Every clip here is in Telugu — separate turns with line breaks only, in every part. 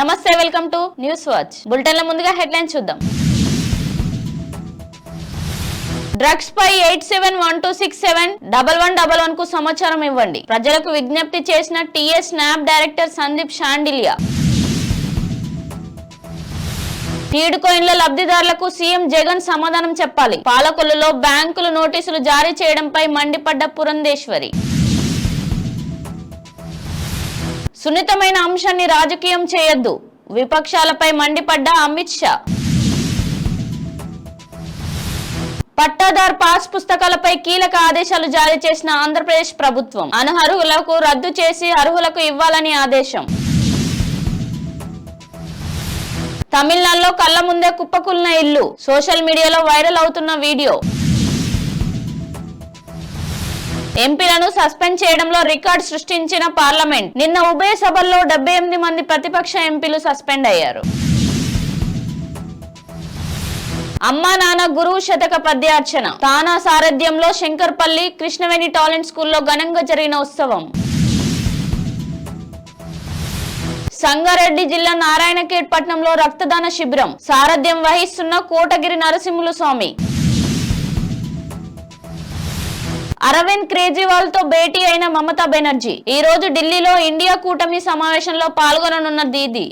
నమస్తే, వెల్కమ్ టు న్యూస్ వాచ్. బులెటిన్ల ముందుగా హెడ్లైన్స్ చూద్దాం. డ్రగ్స్ పై 8712671111 కు సమాచారం ఇవ్వండి. ప్రజలకు విజ్ఞప్తి చేసిన టీఎస్ స్నాప్ డైరెక్టర్ సందీప్ షాండిలియా. టీడ్ కాయిన్ల లబ్ధిదారులకు సీఎం జగన్ సమాధానం చెప్పాలి. పాలకొల్లులో బ్యాంకులు నోటీసులు జారీ చేయడంపై మండిపడ్డ పురంధేశ్వరి. సున్నితమైన అంశాన్ని రాజకీయం చేయొద్దు, విపక్షాలపై మండిపడ్డ అమిత్ షా. పట్టాదార్ పాస్ పుస్తకాలపై కీలక ఆదేశాలు జారీ చేసిన ఆంధ్రప్రదేశ్ ప్రభుత్వం. అనర్హులకు రద్దు చేసి అర్హులకు ఇవ్వాలని ఆదేశం. తమిళనాడులో కళ్ల ముందే కుప్పకూలిన ఇల్లు, సోషల్ మీడియాలో వైరల్ అవుతున్న వీడియో. ఎంపీలను సస్పెండ్ చేయడంలో రికార్డు సృష్టించిన పార్లమెంట్. నిన్న ఉభయ సభల్లో 78 మంది ప్రతిపక్ష ఎంపీలు సస్పెండ్ అయ్యారు. అమ్మా నాన్న గురువు శతక పద్యార్చన. తానా సారథ్యంలో శంకర్పల్లి కృష్ణవేణి టాలెంట్ స్కూల్లో ఘనంగా జరిగిన ఉత్సవం. సంగారెడ్డి జిల్లా నారాయణఖేడ్ పట్టణంలో రక్తదాన శిబిరం. సారథ్యం వహిస్తున్న కోటగిరి నరసింహులు స్వామి. అరవింద్ కేజ్రీవాల్ తో భేటీ అయిన మమతా బెనర్జీ. ఈ రోజు ఢిల్లీలో ఇండియా కూటమి సమావేశంలో పాల్గొననున్న దీదీ.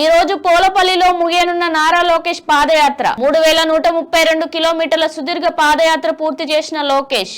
ఈ రోజు పోలపల్లిలో ముగియనున్న నారా లోకేష్ పాదయాత్ర. 3132 కిలోమీటర్ల సుదీర్ఘ పాదయాత్ర పూర్తి చేసిన లోకేష్.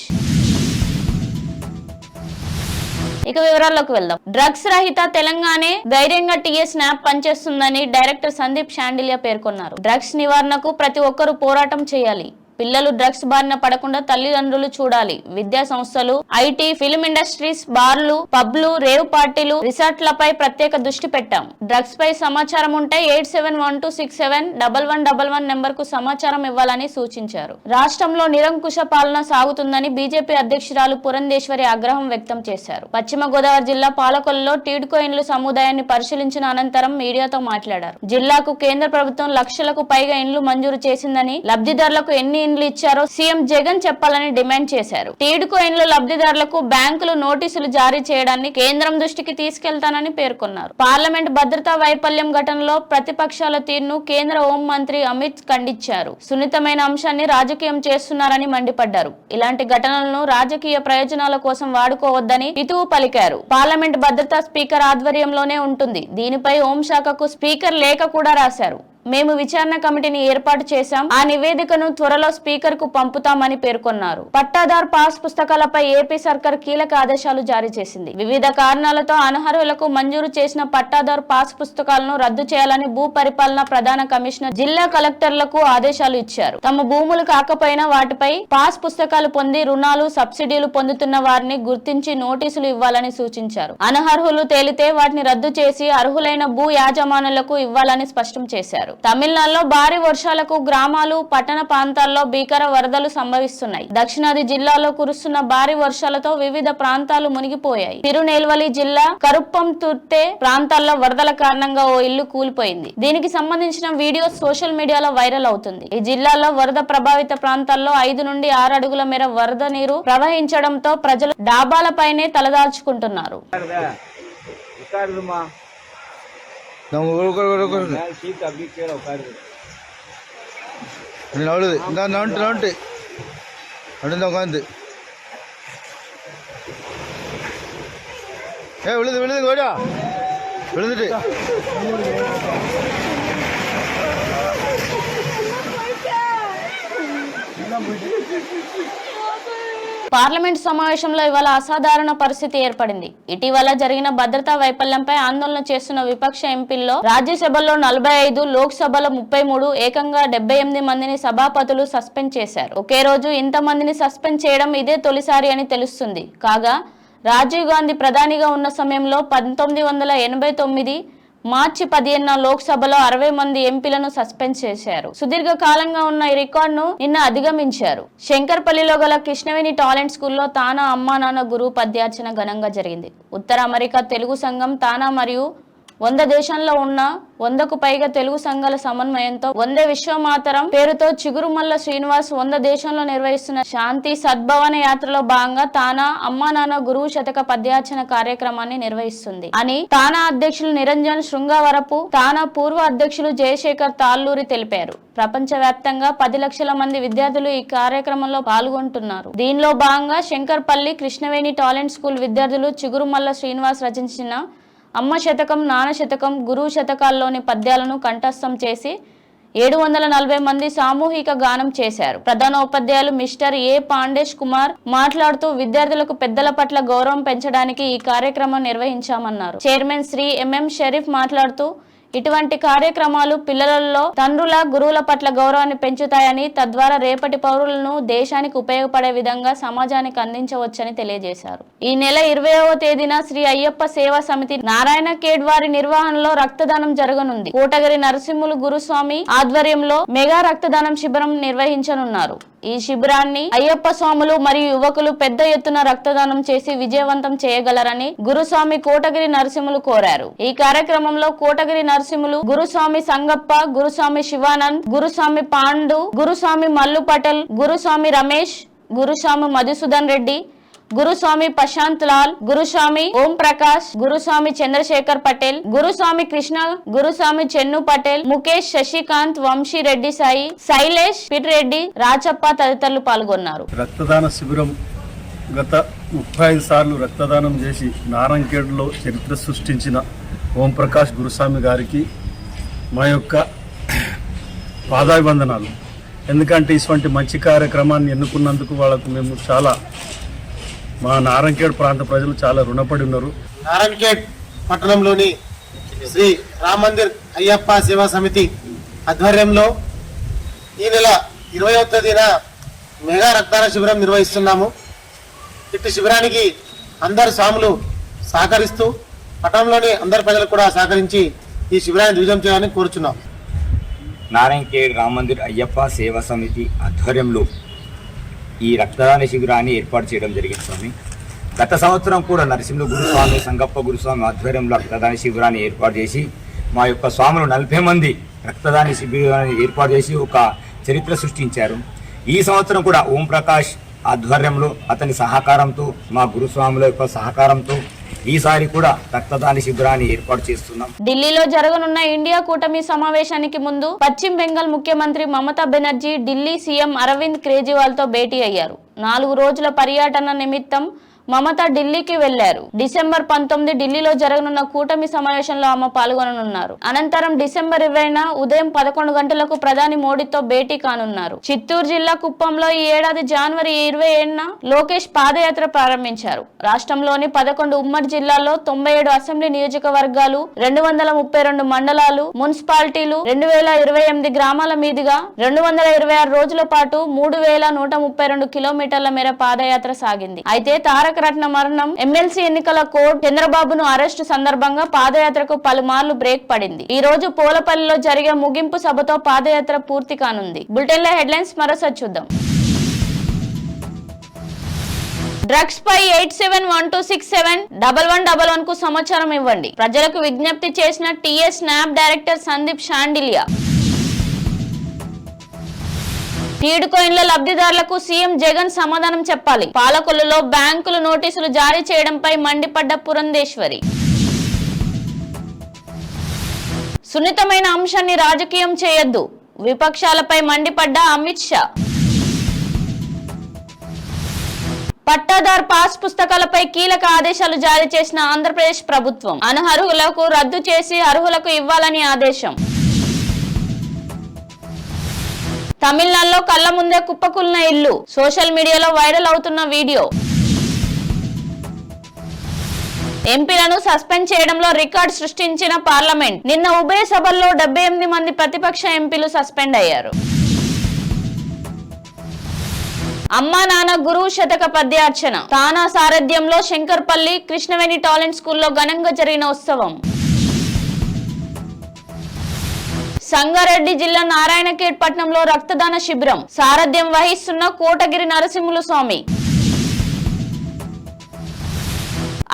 ఇక వివరాల్లోకి వెళ్దాం. డ్రగ్స్ రహిత తెలంగాణే ధైర్యంగా టీఎస్ స్నాప్ పనిచేస్తుందని డైరెక్టర్ సందీప్ షాండిలియా పేర్కొన్నారు. డ్రగ్స్ నివారణకు ప్రతి ఒక్కరూ పోరాటం చేయాలి. పిల్లలు డ్రగ్స్ బారిన పడకుండా తల్లిదండ్రులు చూడాలి. విద్యా సంస్థలు, ఐటీ, ఫిల్మ్ ఇండస్ట్రీస్, బార్లు, పబ్లు, రేవ్ పార్టీలు, రిసార్ట్లపై ప్రత్యేక దృష్టి పెట్టాం. డ్రగ్స్ పై సమాచారం ఉంటే 8712671111 నెంబర్ కు సమాచారం ఇవ్వాలని సూచించారు. రాష్ట్రంలో నిరంకుశ పాలన సాగుతుందని బీజేపీ అధ్యక్షురాలు పురంధేశ్వరి ఆగ్రహం వ్యక్తం చేశారు. పశ్చిమ గోదావరి జిల్లా పాలకొల్లులో టీడ్ కాయిన్లు సముదాయాన్ని పరిశీలించిన అనంతరం మీడియాతో మాట్లాడారు. జిల్లాకు కేంద్ర ప్రభుత్వం లక్షలకు పైగా ఇండ్లు మంజూరు చేసిందని, లబ్ధిదారులకు ఎన్ని ఇండ్లు ఇచ్చారో సీఎం జగన్ చెప్పాలని డిమాండ్ చేశారు. టీడ్ కాయిన్ల లబ్ధిదారులకు బ్యాంకులు నోటీసులు జారీ చేయడాన్ని కేంద్రం దృష్టికి తీసుకెళ్తానని పేర్కొన్నారు. పార్లమెంట్ భద్రతా వైఫల్యం ఘటనలో ప్రతిపక్షాల తీరును కేంద్ర హోం మంత్రి అమిత్ ఖండించారు. సున్నితమైన అంశాన్ని రాజకీయం చేస్తున్నారని మండిపడ్డారు. ఇలాంటి ఘటనలను రాజకీయ ప్రయోజనాల కోసం వాడుకోవద్దని హితవు పలికారు. పార్లమెంట్ భద్రతా స్పీకర్ ఆధ్వర్యంలోనే ఉంటుంది. దీనిపై హోంశాఖకు స్పీకర్ లేఖ కూడా రాశారు. మేము విచారణ కమిటీని ఏర్పాటు చేశాం. ఆ నివేదికను త్వరలో స్పీకర్ కు పంపుతామని పేర్కొన్నారు. పట్టాదార్ పాస్ పుస్తకాలపై ఏపీ సర్కార్ కీలక ఆదేశాలు జారీ చేసింది. వివిధ కారణాలతో అనర్హులకు మంజూరు చేసిన పట్టాదార్ పాస్ పుస్తకాలను రద్దు చేయాలని భూ పరిపాలన ప్రధాన కమిషనర్ జిల్లా కలెక్టర్లకు ఆదేశాలు ఇచ్చారు. తమ భూములు కాకపోయినా వాటిపై పాస్ పుస్తకాలు పొంది రుణాలు, సబ్సిడీలు పొందుతున్న వారిని గుర్తించి నోటీసులు ఇవ్వాలని సూచించారు. అనర్హులు తేలితే వాటిని రద్దు చేసి అర్హులైన భూ యాజమానులకు ఇవ్వాలని స్పష్టం చేశారు. తమిళనాడులో భారీ వర్షాలకు గ్రామాలు, పట్టణ ప్రాంతాల్లో భీకర వరదలు సంభవిస్తున్నాయి. దక్షిణాది జిల్లాలో కురుస్తున్న భారీ వర్షాలతో వివిధ ప్రాంతాలు మునిగిపోయాయి. తిరునెల్వేలి జిల్లా కరుప్పంతుర్తే ప్రాంతాల్లో వరదల కారణంగా ఓ ఇల్లు కూలిపోయింది. దీనికి సంబంధించిన వీడియో సోషల్ మీడియాలో వైరల్ అవుతుంది. ఈ జిల్లాలో వరద ప్రభావిత ప్రాంతాల్లో 5 నుండి 6 అడుగుల మేర వరద నీరు ప్రవహించడంతో ప్రజలు డాబాలపైనే తలదాల్చుకుంటున్నారు. పార్లమెంట్ సమావేశంలో ఇవాళ అసాధారణ పరిస్థితి ఏర్పడింది. ఇటీవల జరిగిన భద్రతా వైఫల్యంపై ఆందోళన చేస్తున్న విపక్ష ఎంపీల్లో రాజ్యసభలో 45, లోక్సభలో 33, ఏకంగా 78 మందిని సభాపతులు సస్పెండ్ చేశారు. ఒకే రోజు ఇంతమందిని సస్పెండ్ చేయడం ఇదే తొలిసారి అని తెలుస్తుంది. కాగా రాజీవ్ గాంధీ ప్రధానిగా ఉన్న సమయంలో 1989 మార్చి 15న లోక్సభలో 60 మంది ఎంపీలను సస్పెండ్ చేశారు. సుదీర్ఘ కాలంగా ఉన్న ఈ రికార్డును నిన్న అధిగమించారు. శంకర్పల్లిలో గల కృష్ణవేణి టాలెంట్ స్కూల్లో తానా అమ్మా నాన్న గురువు పద్యార్చన ఘనంగా జరిగింది. ఉత్తర అమెరికా తెలుగు సంఘం తానా మరియు 100 దేశంలో ఉన్న 100కు పైగా తెలుగు సంఘాల సమన్వయంతో వందే విశ్వమాతరం పేరుతో చిగురుమల్ల శ్రీనివాస్ 100 దేశంలో నిర్వహిస్తున్న శాంతి సద్భవన యాత్రలో భాగంగా తానా అమ్మా నాన్న గురువు శతక పద్యార్చన కార్యక్రమాన్ని నిర్వహిస్తుంది అని తానా అధ్యక్షులు నిరంజన్ శృంగవరపు, తానా పూర్వ అధ్యక్షులు జయశేఖర్ తాళ్ళూరి తెలిపారు. ప్రపంచవ్యాప్తంగా 10 లక్షల మంది విద్యార్థులు ఈ కార్యక్రమంలో పాల్గొంటున్నారు. దీనిలో భాగంగా శంకర్పల్లి కృష్ణవేణి టాలెంట్ స్కూల్ విద్యార్థులు చిగురుమల్ల శ్రీనివాస్ రచించిన అమ్మ శతకం, నాన్న శతకం, గురువు శతకాల్లోని పద్యాలను కంఠస్థం చేసి 740 మంది సామూహిక గానం చేశారు. ప్రధానోపాధ్యాయులు మిస్టర్ ఏ పాండేష్ కుమార్ మాట్లాడుతూ విద్యార్థులకు పెద్దల పట్ల గౌరవం పెంచడానికి ఈ కార్యక్రమం నిర్వహించామన్నారు. చైర్మన్ శ్రీ ఎంఎం షరీఫ్ మాట్లాడుతూ ఇటువంటి కార్యక్రమాలు పిల్లలలో తండ్రుల, గురువుల పట్ల గౌరవాన్ని పెంచుతాయని, తద్వారా రేపటి పౌరులను దేశానికి ఉపయోగపడే విధంగా సమాజానికి అందించవచ్చని తెలియజేశారు. ఈ నెల 20వ తేదీన శ్రీ అయ్యప్ప సేవా సమితి నారాయణ ఖేడ్ వారి నిర్వహణలో రక్తదానం జరగనుంది. కోటగిరి నరసింహులు గురుస్వామి ఆధ్వర్యంలో మెగా రక్తదానం శిబిరం నిర్వహించనున్నారు. ఈ శిబిరాన్ని అయ్యప్ప స్వాములు మరియు యువకులు పెద్ద ఎత్తున రక్తదానం చేసి విజయవంతం చేయగలరని గురుస్వామి కోటగిరి నరసింహులు కోరారు. ఈ కార్యక్రమంలో కోటగిరి నరసింహులు, గురుస్వామి సంగప్ప, గురుస్వామి శివానంద్, గురుస్వామి పాండు, గురుస్వామి మల్లు పటేల్, గురుస్వామి రమేష్, గురుస్వామి మధుసూదన్ రెడ్డి, గురుస్వామి ప్రశాంత్ లాల్, గురుస్వామి ఓం ప్రకాష్, గురుస్వామి చంద్రశేఖర్ పటేల్, గురుస్వామి కృష్ణ, గురుస్వామి చెన్ను పటేల్, ముఖేష్, శశికాంత్, వంశీ రెడ్డి సాయి, శైలేష్, పిటిరెడ్డి, రాచప్ప తదితరులు పాల్గొన్నారు.
రక్తదాన శిబిరం గత 35 సార్లు రక్తదానం చేసి నారాయణఖేడ్లో చరిత్ర సృష్టించిన ఓం ప్రకాష్ గురుస్వామి గారికి మా యొక్క పాదాభివందనాలు. ఎందుకంటే ఇటువంటి మంచి కార్యక్రమాన్ని ఎన్నుకున్నందుకు వాళ్ళకు మేము చాలా, మా నారాయణఖేడ్ ప్రాంత ప్రజలు చాలా రుణపడి ఉన్నారు.
నారాయణఖేడ్ పట్టణంలోని శ్రీ రామ్ మందిర్ అయ్యప్ప సేవా సమితి ఆధ్వర్యంలో ఈ నెల 20వ తేదీన మెగా రక్తదాన శిబిరం నిర్వహిస్తున్నాము. ఇట్టి శిబిరానికి అందరు స్వాములు సహకరిస్తూ పట్టణంలోని అందరు ప్రజలు కూడా సహకరించి ఈ శిబిరాన్ని దిగ్విజయం చేయాలని కోరుచున్నాం.
నారాయణఖేడ్ రామ్ మందిర్ అయ్యప్ప సేవా సమితి ఆధ్వర్యంలో ఈ రక్తదాన శిబిరాన్ని ఏర్పాటు చేయడం జరిగింది స్వామి. గత సంవత్సరం కూడా నరసింహ గురుస్వామి, సంగప్ప గురుస్వామి ఆధ్వర్యంలో రక్తదాన శిబిరాన్ని ఏర్పాటు చేసి మా యొక్క స్వాములు 40 మంది రక్తదాన శిబిరాన్ని ఏర్పాటు చేసి ఒక చరిత్ర సృష్టించారు. ఈ సంవత్సరం కూడా ఓం ప్రకాష్ ఆధ్వర్యంలో అతని సహకారంతో, మా గురుస్వాముల యొక్క సహకారంతో ఈసారి కూడా రక్తదాన శిబిరాన్ని ఏర్పాటు చేస్తున్నాం.
ఢిల్లీలో జరగనున్న ఇండియా కూటమి సమావేశానికి ముందు పశ్చిమ బెంగాల్ ముఖ్యమంత్రి మమతా బెనర్జీ ఢిల్లీ సీఎం అరవింద్ కేజ్రీవాల్ తో భేటీ అయ్యారు. 4 రోజుల పర్యటన నిమిత్తం మమత ఢిల్లీకి వెళ్లారు. డిసెంబర్ 19 ఢిల్లీలో జరగనున్న కూటమి సమావేశంలో ఆమె పాల్గొననున్నారు. అనంతరం డిసెంబర్ 20న ఉదయం 11 గంటలకు ప్రధాని మోడీతో భేటీ కానున్నారు. చిత్తూరు జిల్లా కుప్పంలో ఈ ఏడాది జనవరి 27న లోకేష్ పాదయాత్ర ప్రారంభించారు. రాష్ట్రంలోని 11 ఉమ్మడి జిల్లాల్లో 97 అసెంబ్లీ నియోజకవర్గాలు, 232 మండలాలు, మున్సిపాలిటీలు, 2028 గ్రామాల మీదుగా 226 రోజుల పాటు 3132 కిలోమీటర్ల మేర పాదయాత్ర సాగింది. అయితే తారక రత్న మరణం, ఎమ్మెల్సీ ఎన్నికల కోడ్, చంద్రబాబును అరెస్టు సందర్భంగా పాదయాత్రకు పలుమార్లు బ్రేక్ పడింది. ఈ రోజు పోలపల్లిలో జరిగే ముగింపు సభతో పాదయాత్ర పూర్తి కానుంది. బులెటిన్ల హెడ్లైన్స్ మరోసారి చూద్దాం. డ్రగ్స్ పై 8712671111 కు సమాచారం ఇవ్వండి. ప్రజలకు విజ్ఞప్తి చేసిన టీఎస్ స్నాప్ డైరెక్టర్ సందీప్ షాండిలియా. టీడ్ కాయిన్ల లబ్ధిదారులకు సీఎం జగన్ సమాధానం చెప్పాలి. పాలకొల్లులో బ్యాంకులు నోటీసులు జారీ చేయడంపై మండిపడ్డ పురంధేశ్వరి. సున్నితమైన అంశాన్ని రాజకీయం చేయొద్దు, విపక్షాలపై మండిపడ్డ అమిత్ షా. పట్టాదార్ పాస్ పుస్తకాలపై కీలక ఆదేశాలు జారీ చేసిన ఆంధ్రప్రదేశ్ ప్రభుత్వం. అనర్హులకు రద్దు చేసి అర్హులకు ఇవ్వాలని ఆదేశం. తమిళనాడులో కళ్ల ముందే కుప్పకూలిన ఇల్లు, సోషల్ మీడియాలో వైరల్ అవుతున్న వీడియో. ఎంపీలను సస్పెండ్ చేయడంలో రికార్డు సృష్టించిన పార్లమెంట్. నిన్న ఉభయ సభల్లో 78 మంది ప్రతిపక్ష ఎంపీలు సస్పెండ్ అయ్యారు. అమ్మా నాన్న గురువు శతక పద్యార్చన. తానా సారథ్యంలో శంకర్పల్లి కృష్ణవేణి టాలెంట్ స్కూల్లో ఘనంగా జరిగిన ఉత్సవం. సంగారెడ్డి జిల్లా నారాయణఖేడ్ పట్టణంలో రక్తదాన శిబిరం. సారథ్యం వహిస్తున్న కోటగిరి నరసింహులు స్వామి.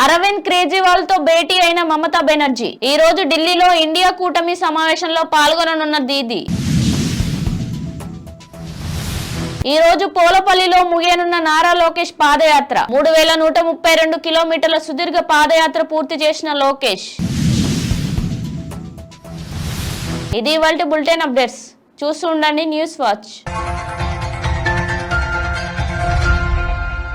అరవింద్ కేజ్రీవాల్ తో భేటీ అయిన మమతా బెనర్జీ ఈ రోజు ఢిల్లీలో ఇండియా కూటమి సమావేశంలో పాల్గొననున్న దీదీ. ఈ రోజు పోలపల్లిలో ముగియనున్న నారా లోకేష్ పాదయాత్ర 3132 కిలోమీటర్ల సుదీర్ఘ పాదయాత్ర పూర్తి చేసిన లోకేష్. ఇది ఇవాల్టి బులెటిన్ అప్డేట్స్. చూస్తూ ఉండండి న్యూస్ వాచ్.